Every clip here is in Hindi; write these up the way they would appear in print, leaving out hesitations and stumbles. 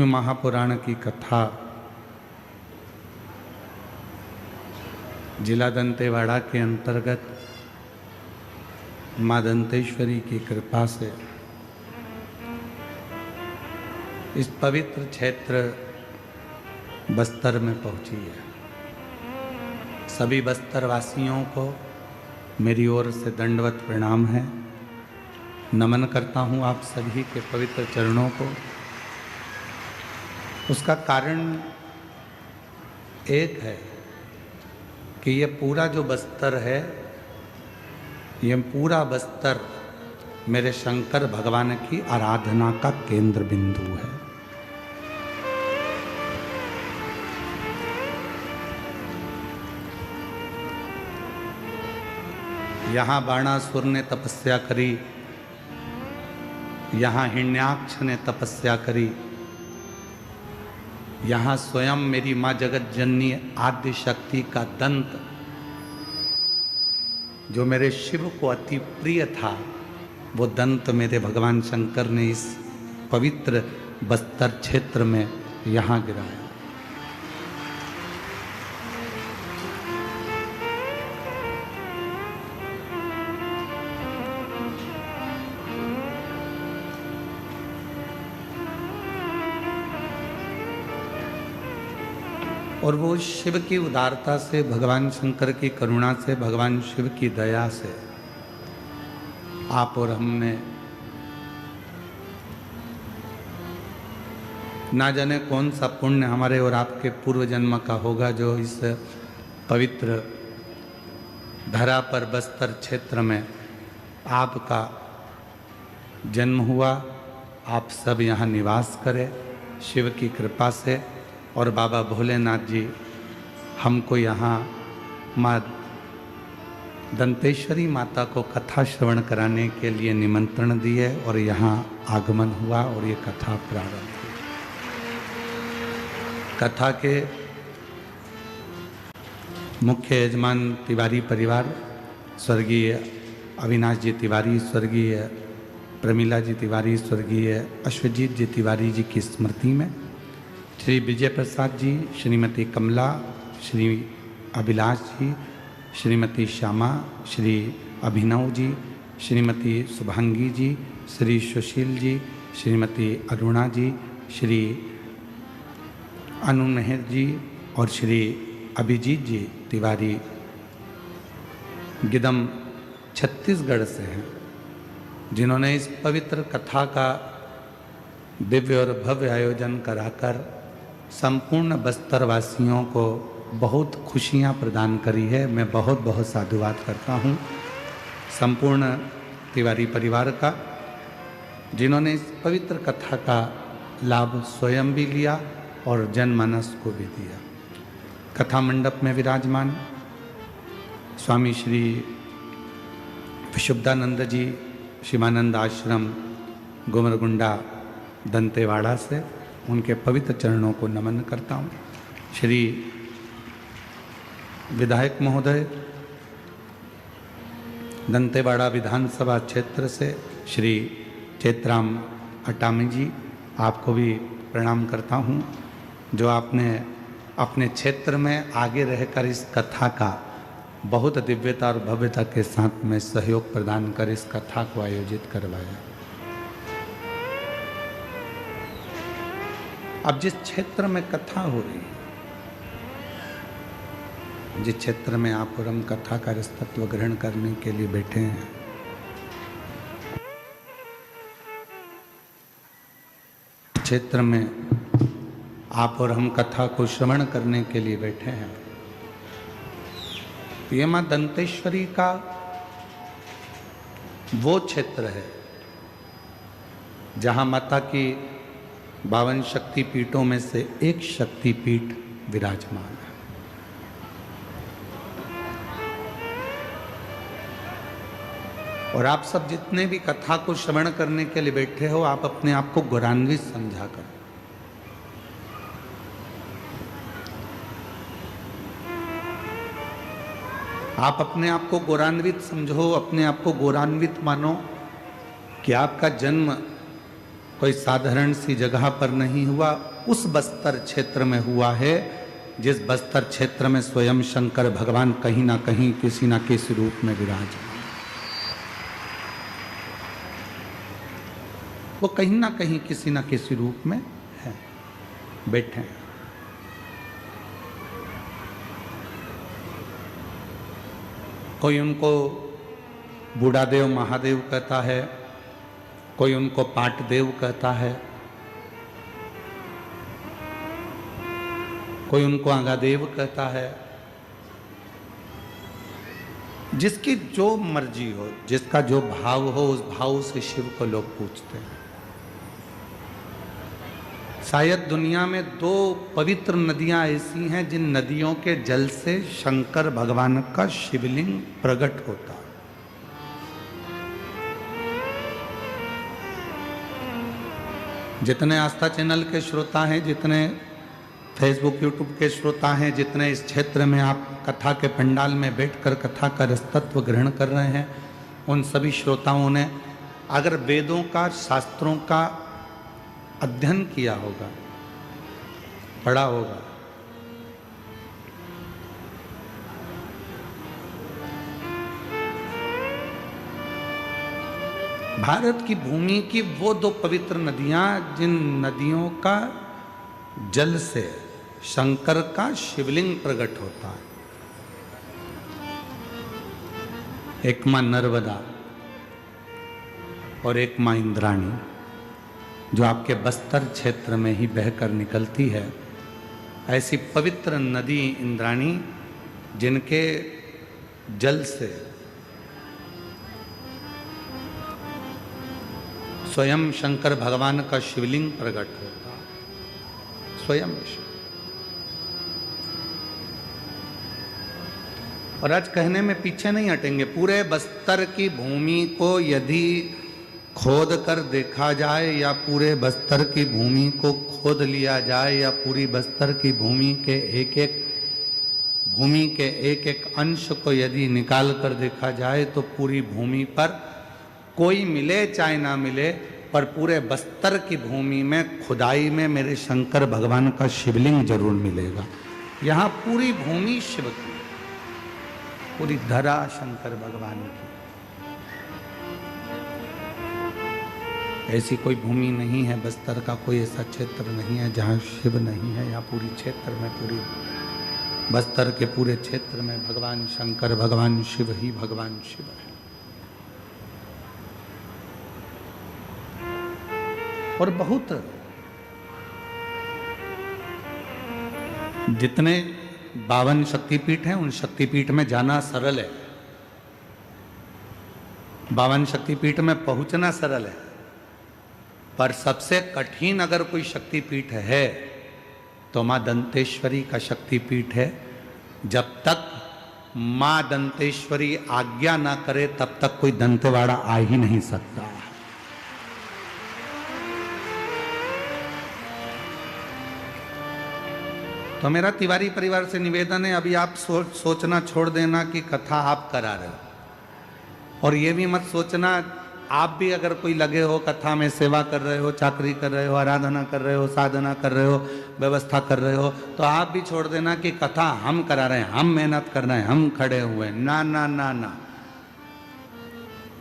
लक्ष्मी महापुराण की कथा जिला दंतेवाड़ा के अंतर्गत माँ दंतेश्वरी की कृपा से इस पवित्र क्षेत्र बस्तर में पहुंची है। सभी बस्तर वासियों को मेरी ओर से दंडवत प्रणाम है। नमन करता हूं आप सभी के पवित्र चरणों को। उसका कारण एक है कि ये पूरा जो बस्तर है, ये पूरा बस्तर मेरे शंकर भगवान की आराधना का केंद्र बिंदु है। यहाँ बाणासुर ने तपस्या करी, यहाँ हिरण्याक्ष ने तपस्या करी, यहाँ स्वयं मेरी माँ जगत जननी आद्य शक्ति का दंत जो मेरे शिव को अति प्रिय था, वो दंत मेरे भगवान शंकर ने इस पवित्र बस्तर क्षेत्र में यहाँ गिराया। और वो शिव की उदारता से, भगवान शंकर की करुणा से, भगवान शिव की दया से आप और हमने ना जाने कौन सा पुण्य हमारे और आपके पूर्व जन्म का होगा जो इस पवित्र धरा पर बस्तर क्षेत्र में आपका जन्म हुआ। आप सब यहाँ निवास करें शिव की कृपा से। और बाबा भोलेनाथ जी हमको यहाँ माँ दंतेश्वरी माता को कथा श्रवण कराने के लिए निमंत्रण दिए और यहाँ आगमन हुआ और ये कथा प्रारंभ हुई। कथा के मुख्य यजमान तिवारी परिवार, स्वर्गीय अविनाश जी तिवारी, स्वर्गीय प्रमिला जी तिवारी, स्वर्गीय अश्वजीत जी तिवारी जी की स्मृति में श्री विजय प्रसाद जी, श्रीमती कमला, श्री अभिलाष जी, श्रीमती श्यामा, श्री अभिनव जी, श्रीमती शुभांगी जी, श्री सुशील जी, श्रीमती अरुणा जी, श्री अनु मेहर जी और श्री अभिजीत जी तिवारी गिदम छत्तीसगढ़ से हैं, जिन्होंने इस पवित्र कथा का दिव्य और भव्य आयोजन कराकर संपूर्ण बस्तर वासियों को बहुत खुशियां प्रदान करी है। मैं बहुत बहुत साधुवाद करता हूं संपूर्ण तिवारी परिवार का, जिन्होंने इस पवित्र कथा का लाभ स्वयं भी लिया और जनमानस को भी दिया। कथा मंडप में विराजमान स्वामी श्री विशुद्धानंद जी, शिवानंद आश्रम, गुमरगुंडा, दंतेवाड़ा से उनके पवित्र चरणों को नमन करता हूँ। श्री विधायक महोदय दंतेवाड़ा विधानसभा क्षेत्र से श्री चेतराम अटामी जी, आपको भी प्रणाम करता हूँ, जो आपने अपने क्षेत्र में आगे रहकर इस कथा का बहुत दिव्यता और भव्यता के साथ में सहयोग प्रदान कर इस कथा को आयोजित करवाया। अब जिस क्षेत्र में कथा हो रही है, जिस क्षेत्र में आप और हम कथा का रसतत्व ग्रहण करने के लिए बैठे हैं, क्षेत्र में आप और हम कथा को श्रवण करने के लिए बैठे हैं, ये मां दंतेश्वरी का वो क्षेत्र है जहां माता की 52 शक्तिपीठों में से एक शक्तिपीठ विराजमान है। और आप सब जितने भी कथा को श्रवण करने के लिए बैठे हो, आप अपने आप को गौरवान्वित समझा करो। आप अपने आप को गौरवान्वित समझो, अपने आप को गौरवान्वित मानो कि आपका जन्म कोई साधारण सी जगह पर नहीं हुआ, उस बस्तर क्षेत्र में हुआ है जिस बस्तर क्षेत्र में स्वयं शंकर भगवान कहीं ना कहीं किसी न किसी रूप में विराजमान। वो कहीं ना कहीं किसी न किसी रूप में है, बैठे हैं। कोई उनको बूढ़ादेव महादेव कहता है, कोई उनको पाटदेव कहता है, कोई उनको आगादेव कहता है। जिसकी जो मर्जी हो, जिसका जो भाव हो, उस भाव से शिव को लोग पूछते हैं। शायद दुनिया में 2 पवित्र नदियां ऐसी हैं जिन नदियों के जल से शंकर भगवान का शिवलिंग प्रकट होता है। जितने आस्था चैनल के श्रोता हैं, जितने फेसबुक यूट्यूब के श्रोता हैं, जितने इस क्षेत्र में आप कथा के पंडाल में बैठकर कथा का रसतत्व ग्रहण कर रहे हैं, उन सभी श्रोताओं ने अगर वेदों का, शास्त्रों का अध्ययन किया होगा, पढ़ा होगा, भारत की भूमि की वो 2 पवित्र नदियां जिन नदियों का जल से शंकर का शिवलिंग प्रकट होता है, एक मां नर्मदा और एक मां इंद्राणी, जो आपके बस्तर क्षेत्र में ही बहकर निकलती है। ऐसी पवित्र नदी इंद्राणी जिनके जल से स्वयं शंकर भगवान का शिवलिंग प्रकट होता, स्वयं शिव। और आज कहने में पीछे नहीं हटेंगे, पूरे बस्तर की भूमि को यदि खोद कर देखा जाए, या पूरे बस्तर की भूमि को खोद लिया जाए, या पूरी बस्तर की भूमि के एक एक अंश को यदि निकाल कर देखा जाए, तो पूरी भूमि पर कोई मिले चाहे ना मिले, पर पूरे बस्तर की भूमि में खुदाई में मेरे शंकर भगवान का शिवलिंग जरूर मिलेगा। यहाँ पूरी भूमि शिव की, पूरी धरा शंकर भगवान की। ऐसी कोई भूमि नहीं है, बस्तर का कोई ऐसा क्षेत्र नहीं है जहाँ शिव नहीं है। या पूरी क्षेत्र में, पूरी बस्तर के पूरे क्षेत्र में भगवान शंकर, भगवान शिव ही भगवान शिव है। और बहुत जितने 52 शक्तिपीठ हैं, उन शक्तिपीठ में जाना सरल है, 52 शक्तिपीठ में पहुंचना सरल है, पर सबसे कठिन अगर कोई शक्तिपीठ है तो मां दंतेश्वरी का शक्तिपीठ है। जब तक मां दंतेश्वरी आज्ञा ना करे तब तक कोई दंतेवाड़ा आ ही नहीं सकता। तो मेरा तिवारी परिवार से निवेदन है, अभी आप सोचना छोड़ देना कि कथा आप करा रहे हो, और ये भी मत सोचना आप भी अगर कोई लगे हो कथा में, सेवा कर रहे हो, चाकरी कर रहे हो, आराधना कर रहे हो, साधना कर रहे हो, व्यवस्था कर रहे हो, तो आप भी छोड़ देना कि कथा हम करा रहे हैं, हम मेहनत कर रहे हैं, हम खड़े हुए हैं। ना ना ना ना,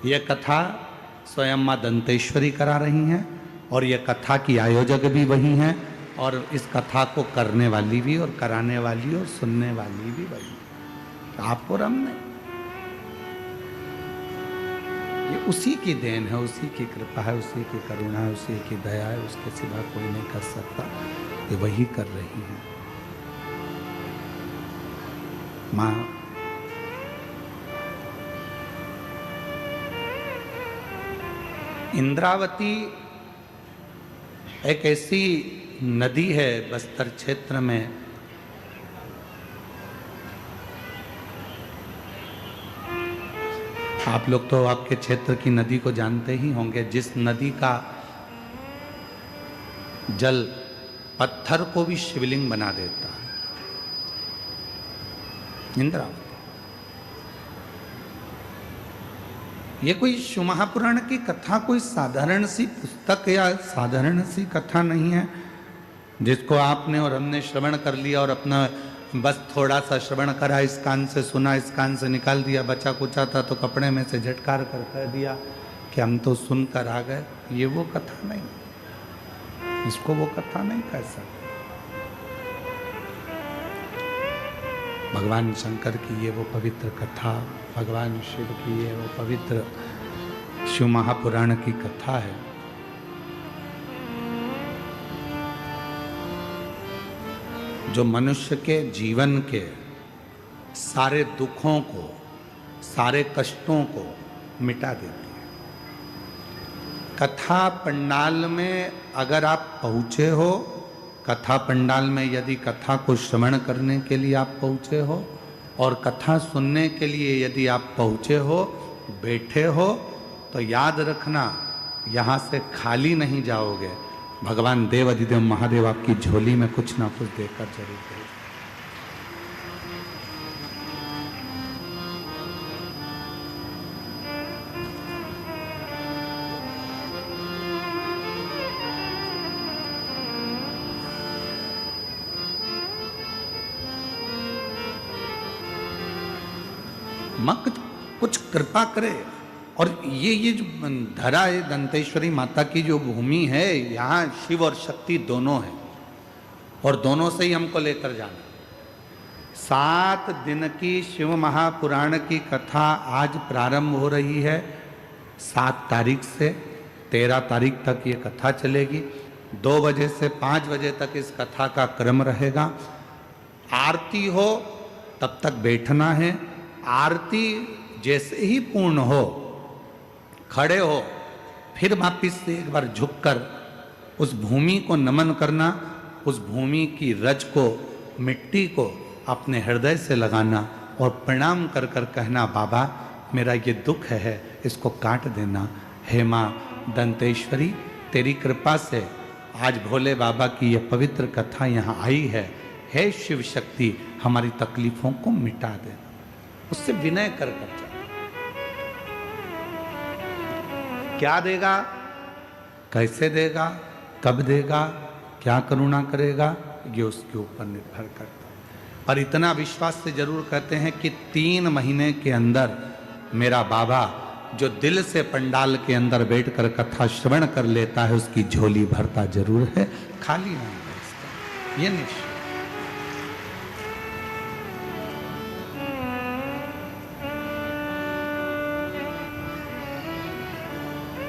ये कथा स्वयं मां दंतेश्वरी करा रही हैं, और ये कथा की आयोजक भी वही हैं, और इस कथा को करने वाली भी, और कराने वाली और सुनने वाली भी वही। आप और हम नहीं, ये उसी की देन है, उसी की कृपा है, उसी की करुणा है, उसी की दया है, उसके सिवा कोई नहीं कर सकता। ये वही कर रही है। माँ इंद्रावती एक ऐसी नदी है बस्तर क्षेत्र में, आप लोग तो आपके क्षेत्र की नदी को जानते ही होंगे, जिस नदी का जल पत्थर को भी शिवलिंग बना देता है, इंद्रावती। ये कोई शिव महापुराण की कथा कोई साधारण सी पुस्तक या साधारण सी कथा नहीं है जिसको आपने और हमने श्रवण कर लिया और अपना बस थोड़ा सा श्रवण करा, इस कान से सुना, इस कान से निकाल दिया, बचा कुचा था तो कपड़े में से झटकार कर कह दिया कि हम तो सुनकर आ गए। ये वो कथा नहीं, इसको वो कथा नहीं कह सकते। भगवान शंकर की ये वो पवित्र कथा, भगवान शिव की ये वो पवित्र शिव महापुराण की कथा है। जो मनुष्य के जीवन के सारे दुखों को, सारे कष्टों को मिटा देती है। कथा पंडाल में अगर आप पहुँचे हो, कथा पंडाल में यदि कथा को श्रवण करने के लिए आप पहुँचे हो और कथा सुनने के लिए यदि आप पहुँचे हो, बैठे हो, तो याद रखना यहाँ से खाली नहीं जाओगे। भगवान देव अधिदेव महादेव आपकी झोली में कुछ ना कुछ देकर जरूर देंगे। मत कुछ कृपा करे। और ये जो धरा है दंतेश्वरी माता की जो भूमि है, यहाँ शिव और शक्ति दोनों हैं और दोनों से ही हमको लेकर जाना। 7 दिन की शिव महापुराण की कथा आज प्रारंभ हो रही है। 7 तारीख से 13 तारीख तक ये कथा चलेगी। 2 बजे से 5 बजे तक इस कथा का क्रम रहेगा। आरती हो तब तक बैठना है। आरती जैसे ही पूर्ण हो, खड़े हो, फिर वापिस से एक बार झुककर उस भूमि को नमन करना, उस भूमि की रज को, मिट्टी को अपने हृदय से लगाना और प्रणाम कर कर कहना, बाबा मेरा ये दुख है, इसको काट देना। हे माँ दंतेश्वरी, तेरी कृपा से आज भोले बाबा की ये पवित्र कथा यहाँ आई है। हे शिव शक्ति, हमारी तकलीफों को मिटा देना। उससे विनय कर कर जा। क्या देगा, कैसे देगा, कब देगा, क्या करुणा करेगा, ये उसके ऊपर निर्भर करता है। पर इतना विश्वास से जरूर कहते हैं कि 3 महीने के अंदर मेरा बाबा जो दिल से पंडाल के अंदर बैठकर कथा श्रवण कर लेता है, उसकी झोली भरता जरूर है, खाली नहीं है इसका, ये निश्चय।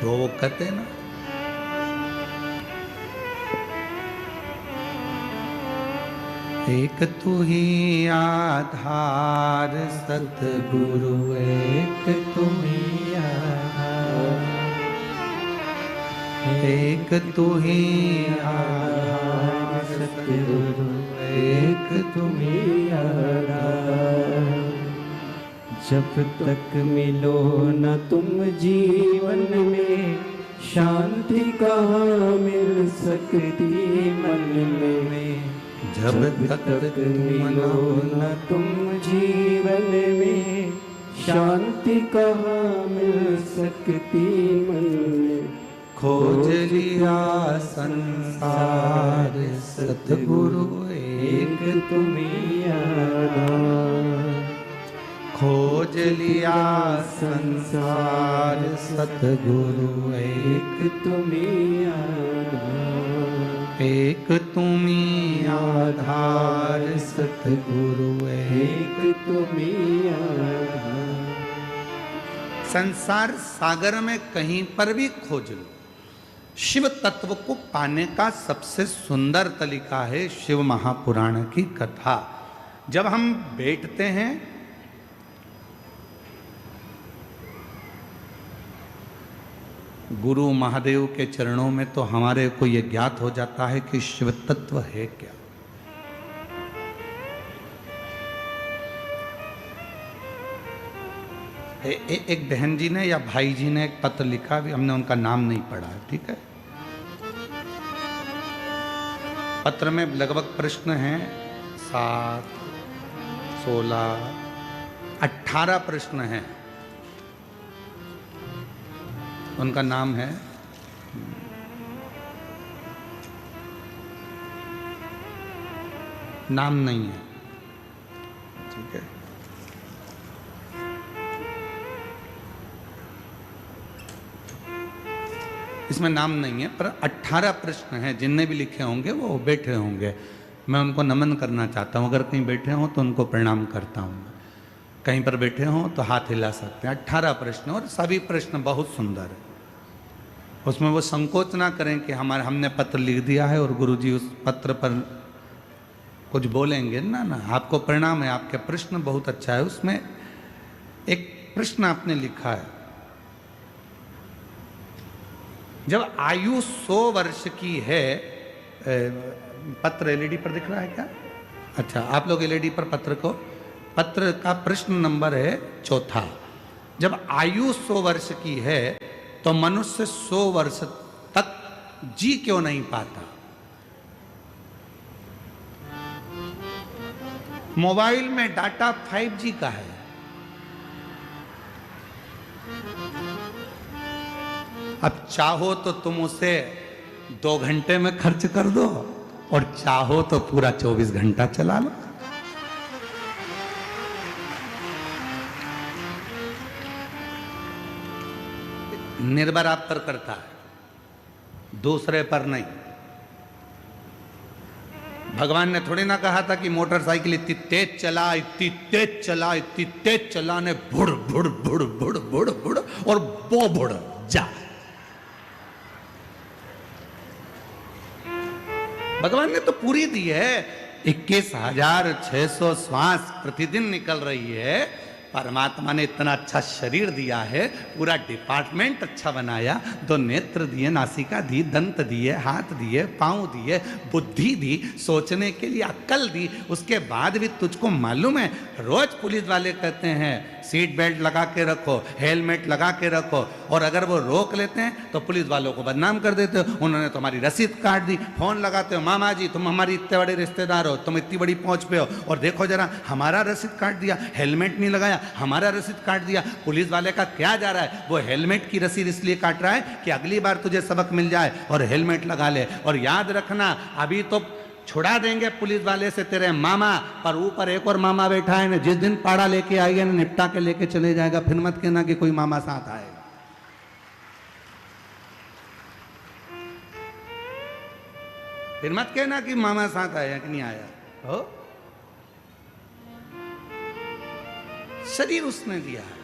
तो वो कहते हैं ना, एक तू ही आधार सतगुरु, एक तुम ही आधार, एक तू ही आधार सतगुरु, एक तुम ही आधार। जब तक मिलो न तुम जीवन में, शांति कहाँ मिल सकती मन में। जब तक मिलो न तुम जीवन में, शांति कहाँ मिल सकती मन में। खोज लिया संसार सतगुरु, एक तुम ही आधार। खोज लिया संसार सतगुरु, एक तुम ही आधार। एक तुम ही आधार सतगुरु, एक तुम ही आधार। संसार सागर में कहीं पर भी खोज लो, शिव तत्व को पाने का सबसे सुंदर तरीका है शिव महापुराण की कथा। जब हम बैठते हैं, गुरु महादेव के चरणों में, तो हमारे को यह ज्ञात हो जाता है कि शिव तत्व है क्या। एक बहन जी ने या भाई जी ने एक पत्र लिखा, भी हमने उनका नाम नहीं पढ़ा है, ठीक है। पत्र में लगभग प्रश्न हैं 7, 16, 18 प्रश्न हैं। उनका नाम है नाम नहीं है, ठीक है। इसमें नाम नहीं है, पर 18 प्रश्न हैं, जिनने भी लिखे होंगे वो बैठे होंगे। मैं उनको नमन करना चाहता हूँ। अगर कहीं बैठे हों तो उनको प्रणाम करता हूँ। कहीं पर बैठे हों तो हाथ हिला सकते हैं। 18 प्रश्न, और सभी प्रश्न बहुत सुंदर है। उसमें वो संकोच ना करें कि हमने पत्र लिख दिया है और गुरुजी उस पत्र पर कुछ बोलेंगे। ना ना, आपको प्रणाम है, आपके प्रश्न बहुत अच्छा है। उसमें एक प्रश्न आपने लिखा है, जब आयु 100 वर्ष की है, पत्र एलईडी पर दिख रहा है क्या? अच्छा, आप लोग एलईडी पर पत्र का प्रश्न नंबर है 4। जब आयु 100 वर्ष की है तो मनुष्य 100 वर्ष तक जी क्यों नहीं पाता? मोबाइल में डाटा 5G का है। अब चाहो तो तुम उसे 2 घंटे में खर्च कर दो, और चाहो तो पूरा 24 घंटा चला लो। निर्भर आप पर करता है, दूसरे पर नहीं। भगवान ने थोड़ी ना कहा था कि मोटरसाइकिल इतनी तेज चला, इतनी तेज चला, इतनी तेज चला ने बुड़ बुड़ बुड़ बुड़ बुड़ बुड़ और बो बुड़ जा। भगवान ने तो पूरी दी है। 21,600 श्वास प्रतिदिन निकल रही है। परमात्मा ने इतना अच्छा शरीर दिया है, पूरा डिपार्टमेंट अच्छा बनाया। 2 नेत्र दिए, नासिका दी, दंत दिए, हाथ दिए, पांव दिए, बुद्धि दी, सोचने के लिए अक्ल दी। उसके बाद भी तुझको मालूम है, रोज पुलिस वाले कहते हैं सीट बेल्ट लगा के रखो, हेलमेट लगा के रखो, और अगर वो रोक लेते हैं तो पुलिस वालों को बदनाम कर देते हो। उन्होंने तुम्हारी रसीद काट दी। फोन लगाते हो, मामा जी तुम हमारी इतने बड़े रिश्तेदार हो, तुम इतनी बड़ी पहुंच पे हो, और देखो जरा हमारा रसीद काट दिया, हेलमेट नहीं लगाया, हमारा रसीद काट दिया। पुलिस वाले का क्या जा रहा है? वो हेलमेट की रसीद इसलिए काट रहा है कि अगली बार तुझे सबक मिल जाए और हेलमेट लगा ले। और याद रखना, अभी तो छुड़ा देंगे पुलिस वाले से तेरे मामा, पर ऊपर एक और मामा बैठा है ना, जिस दिन पाड़ा लेके आएगा ना, निपटा के लेके चले जाएगा। फिर मत कहना कि कोई मामा साथ आएगा। फिर मत कहना कि मामा साथ आया कि नहीं आया हो। शरीर उसने दिया है।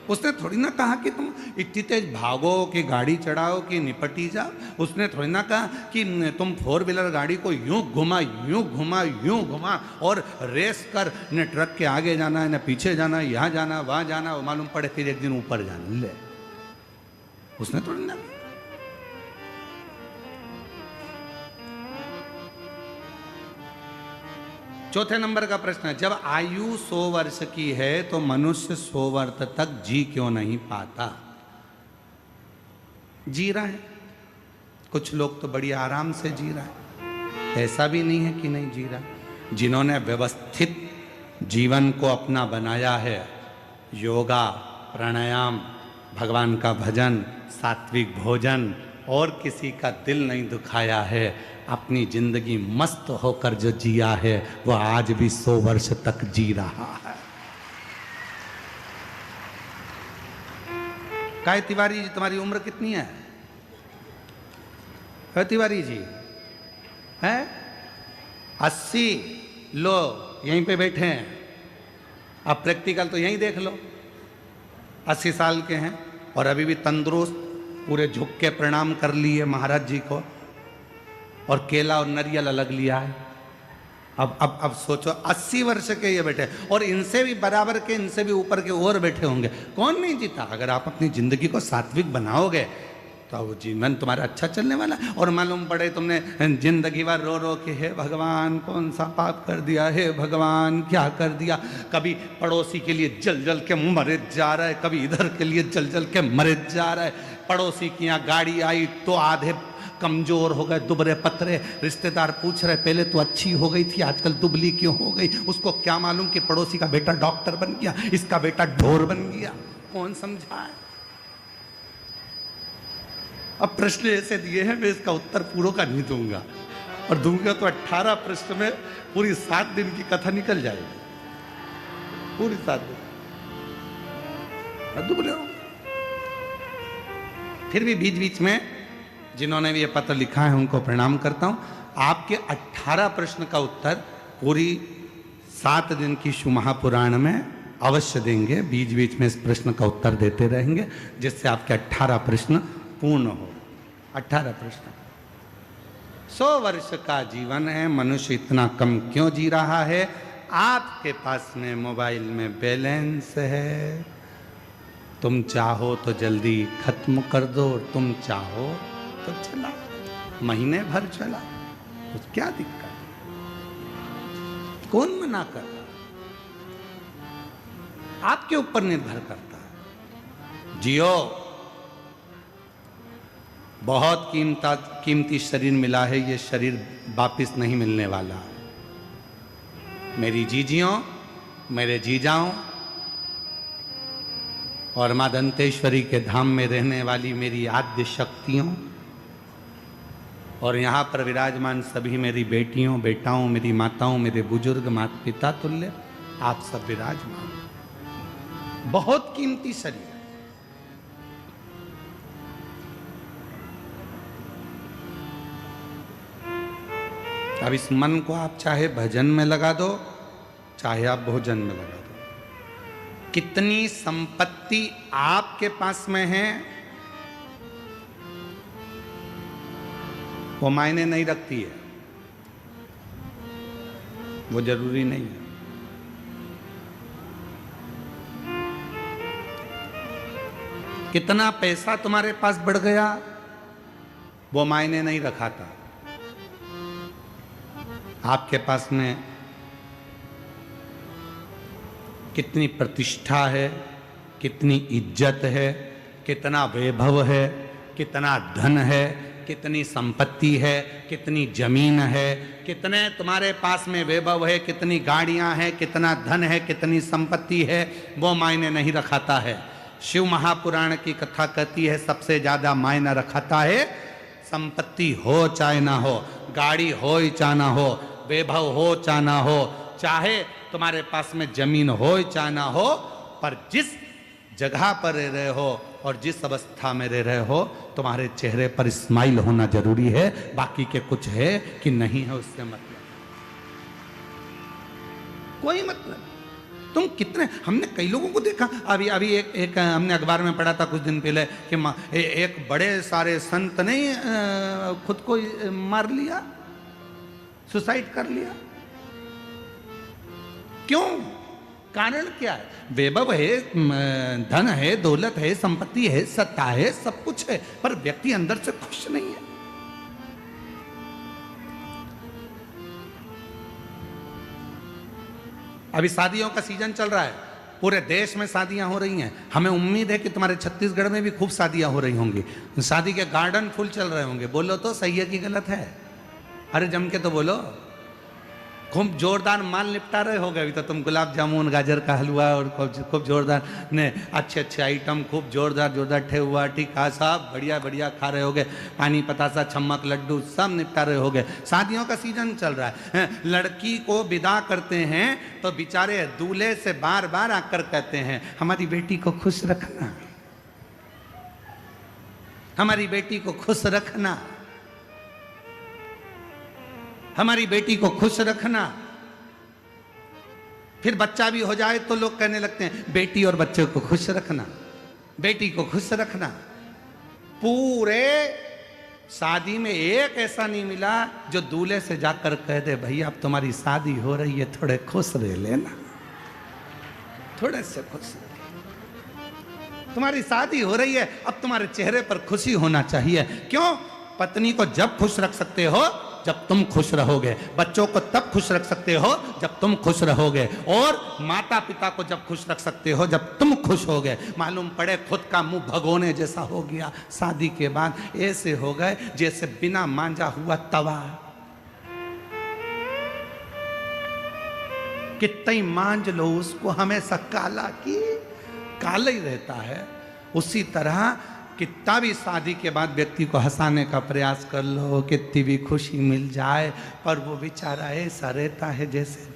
उसने थोड़ी ना कहा कि तुम इतनी तेज भागो, कि गाड़ी चढ़ाओ, कि निपटी जाओ। उसने थोड़ी ना कहा कि तुम 4 व्हीलर गाड़ी को यूं घुमा, यूं घुमा, यूं घुमा, और रेस कर, न ट्रक के आगे जाना है, न पीछे जाना है, यहाँ जाना, वहाँ जाना, वो मालूम पड़े फिर एक दिन ऊपर जाना। ले, उसने थोड़ी ना। चौथे नंबर का प्रश्न है, जब आयु 100 वर्ष की है तो मनुष्य 100 वर्ष तक जी क्यों नहीं पाता? जी रहा है, कुछ लोग तो बड़ी आराम से जी रहा है, ऐसा भी नहीं है कि नहीं जी रहा। जिन्होंने व्यवस्थित जीवन को अपना बनाया है, योगा, प्राणायाम, भगवान का भजन, सात्विक भोजन, और किसी का दिल नहीं दुखाया है, अपनी जिंदगी मस्त होकर जो जिया है, वह आज भी 100 वर्ष तक जी रहा है। काय तिवारी जी, तुम्हारी उम्र कितनी है? तिवारी जी है 80। लो यहीं पे बैठे हैं, अब प्रैक्टिकल तो यहीं देख लो। 80 साल के हैं और अभी भी तंदुरुस्त, पूरे झुक के प्रणाम कर लिए महाराज जी को, और केला और नारियल अलग लिया है। अब सोचो 80 वर्ष के ये बैठे, और इनसे भी बराबर के, इनसे भी ऊपर के और बैठे होंगे। कौन नहीं जीता? अगर आप अपनी जिंदगी को सात्विक बनाओगे तो वो जीवन तुम्हारा अच्छा चलने वाला। और मालूम पड़े तुमने जिंदगी भर रो रो के, हे भगवान कौन सा पाप कर दिया, हे भगवान क्या कर दिया। कभी पड़ोसी के लिए जल जल के मरे जा रहा है, कभी इधर के लिए जल जल के मरे जा रहा है। पड़ोसी की यहाँ गाड़ी आई तो आधे कमजोर हो गए, दुबरे पतरे। रिश्तेदार पूछ रहे पहले तो अच्छी हो गई थी, आजकल दुबली क्यों हो गई। उसको क्या मालूम कि पड़ोसी का बेटा डॉक्टर बन गया, इसका बेटा ढोर बन गया। कौन समझाए? अब प्रश्न ऐसे दिए हैं, मैं इसका उत्तर पूरा का नहीं दूंगा, और दूंगा तो 18 प्रश्न में पूरी 7 दिन की कथा निकल जाएगी, पूरी 7 दिन। बोले फिर भी बीच बीच में जिन्होंने भी ये पत्र लिखा है उनको प्रणाम करता हूं। आपके 18 प्रश्न का उत्तर पूरी 7 दिन की शिव महापुराण में अवश्य देंगे। बीच बीच में इस प्रश्न का उत्तर देते रहेंगे, जिससे आपके 18 प्रश्न पूर्ण हो। 18 प्रश्न। 100 वर्ष का जीवन है, मनुष्य इतना कम क्यों जी रहा है? आपके पास में मोबाइल में बैलेंस है, तुम चाहो तो जल्दी खत्म कर दो, और तुम चाहो तो चला, महीने भर चला, कुछ क्या दिक्कत? कौन मना कर रहा? आपके ऊपर निर्भर करता है। जियो, बहुत कीमती शरीर मिला है, ये शरीर वापिस नहीं मिलने वाला है। मेरी जीजियों, मेरे जीजाओं और मां दंतेश्वरी के धाम में रहने वाली मेरी आद्य शक्तियों, और यहाँ पर विराजमान सभी मेरी बेटियों, बेटाओं, मेरी माताओं, मेरे बुजुर्ग, माता पिता तुल्य, आप सब विराजमान। बहुत कीमती शरीर। अब इस मन को आप चाहे भजन में लगा दो, चाहे आप भोजन में लगा दो। कितनी संपत्ति आपके पास में है वो मायने नहीं रखती है, वो जरूरी नहीं है। कितना पैसा तुम्हारे पास बढ़ गया वो मायने नहीं रखाता। आपके पास में कितनी प्रतिष्ठा है, कितनी इज्जत है, कितना वैभव है, कितना धन है, कितनी संपत्ति है, कितनी जमीन है, कितने तुम्हारे पास में वैभव है, कितनी गाड़ियां हैं, कितना धन है, कितनी संपत्ति है, वो मायने नहीं रखाता है। शिव महापुराण की कथा कहती है सबसे ज्यादा मायना रखाता है संपत्ति हो चाहे ना हो, गाड़ी हो चाहे ना हो, वैभव हो चाहे ना हो, चाहे तुम्हारे पास में जमीन हो चाहे ना हो, पर जिस जगह पर रह रहे हो और जिस अवस्था में रह रहे हो, तुम्हारे चेहरे पर स्माइल होना जरूरी है। बाकी के कुछ है कि नहीं है उससे मतलब कोई मतलब। तुम कितने, हमने कई लोगों को देखा, अभी एक हमने अखबार में पढ़ा था कुछ दिन पहले कि एक बड़े सारे संत ने खुद को मार लिया, सुसाइड कर लिया। क्यों? कारण क्या है? वैभव है, धन है, दौलत है, संपत्ति है, सत्ता है, सब कुछ है, पर व्यक्ति अंदर से खुश नहीं है। अभी शादियों का सीजन चल रहा है, पूरे देश में शादियां हो रही हैं। हमें उम्मीद है कि तुम्हारे छत्तीसगढ़ में भी खूब शादियां हो रही होंगी, शादी के गार्डन फुल चल रहे होंगे। बोलो तो सही है कि गलत है? अरे जम के तो बोलो। खूब जोरदार माल निपटा रहे हो गए अभी तो तुम, गुलाब जामुन, गाजर का हलवा और खूब जोरदार ने अच्छे अच्छे आइटम खूब जोरदार ठेहुआ, टीका सब बढ़िया बढ़िया खा रहे होगे। पानी पतासा, छम्मक, लड्डू सब निपटा रहे होगे। शादियों का सीजन चल रहा है। लड़की को विदा करते हैं तो बेचारे दूल्हे से बार बार आकर कहते हैं हमारी बेटी को खुश रखना, हमारी बेटी को खुश रखना, हमारी बेटी को खुश रखना। फिर बच्चा भी हो जाए तो लोग कहने लगते हैं बेटी और बच्चे को खुश रखना, बेटी को खुश रखना। पूरे शादी में एक ऐसा नहीं मिला जो दूल्हे से जाकर कह दे भैया अब तुम्हारी शादी हो रही है, थोड़े खुश रह लेना, थोड़े से खुश रह, तुम्हारी शादी हो रही है, अब तुम्हारे चेहरे पर खुशी होना चाहिए। क्यों? पत्नी को जब खुश रख सकते हो जब तुम खुश रहोगे, बच्चों को तब खुश रख सकते हो जब तुम खुश रहोगे, और माता पिता को जब खुश रख सकते हो जब तुम खुश होगे। मालूम पड़े खुद का मुंह भगोने जैसा हो गया शादी के बाद, ऐसे हो गए जैसे बिना मांजा हुआ तवा। कितना ही मांज लो उसको हमेशा काला की काला ही रहता है। उसी तरह कितना भी शादी के बाद व्यक्ति को हंसाने का प्रयास कर लो, कितनी भी खुशी मिल जाए, पर वो बेचारा ऐसा रहता है जैसे।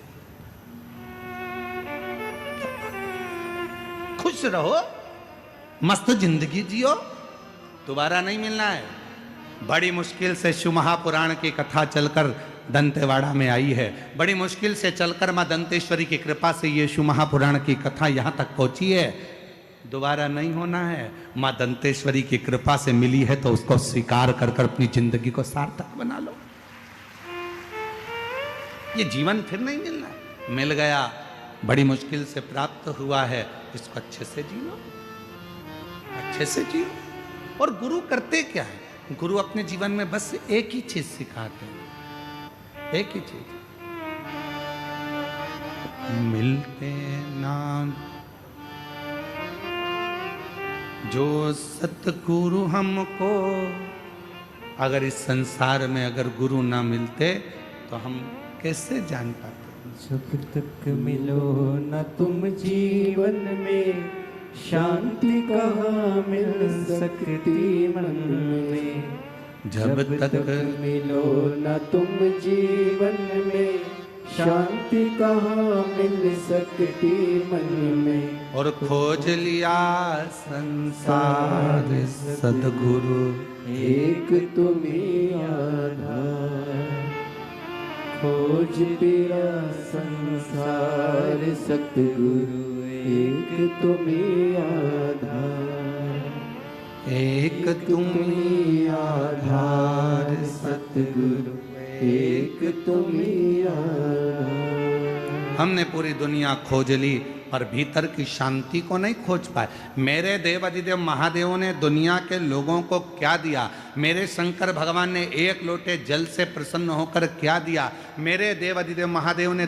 खुश रहो, मस्त जिंदगी जियो, दोबारा नहीं मिलना है। बड़ी मुश्किल से शिव महापुराण की कथा चलकर दंतेवाड़ा में आई है, बड़ी मुश्किल से चलकर मां दंतेश्वरी की कृपा से ये शिव महापुराण की कथा यहां तक पहुंची है। दोबारा नहीं होना है। मां दंतेश्वरी की कृपा से मिली है तो उसको स्वीकार कर कर अपनी जिंदगी को सार्थक बना लो। ये जीवन फिर नहीं मिलना है। मिल गया, बड़ी मुश्किल से प्राप्त हुआ है, इसको अच्छे से जी लो, अच्छे से जियो। और गुरु करते क्या है? गुरु अपने जीवन में बस एक ही चीज सिखाते हैं, एक ही चीज, मिलते नाम जो सतगुरु हमको। अगर इस संसार में अगर गुरु ना मिलते तो हम कैसे जान पाते? जब तक मिलो न तुम जीवन में, शांति कहाँ मिल सकती मन में। जब तक मिलो न तुम जीवन में, शांति कहाँ मिल सकती मन में। और खोज लिया संसार सदगुरु, एक तुम ही आधार। खोज तेरा संसार सतगुरु, एक तुम ही आधार। एक तुम ही आधार सतगुरु, एक तुम ही आधार। हमने पूरी दुनिया खोज ली पर भीतर की शांति को नहीं खोज पाए। मेरे देव अधिदेव महादेव ने दुनिया के लोगों को क्या दिया? मेरे शंकर भगवान ने एक लोटे जल से प्रसन्न होकर क्या दिया? मेरे देव अधिदेव महादेव ने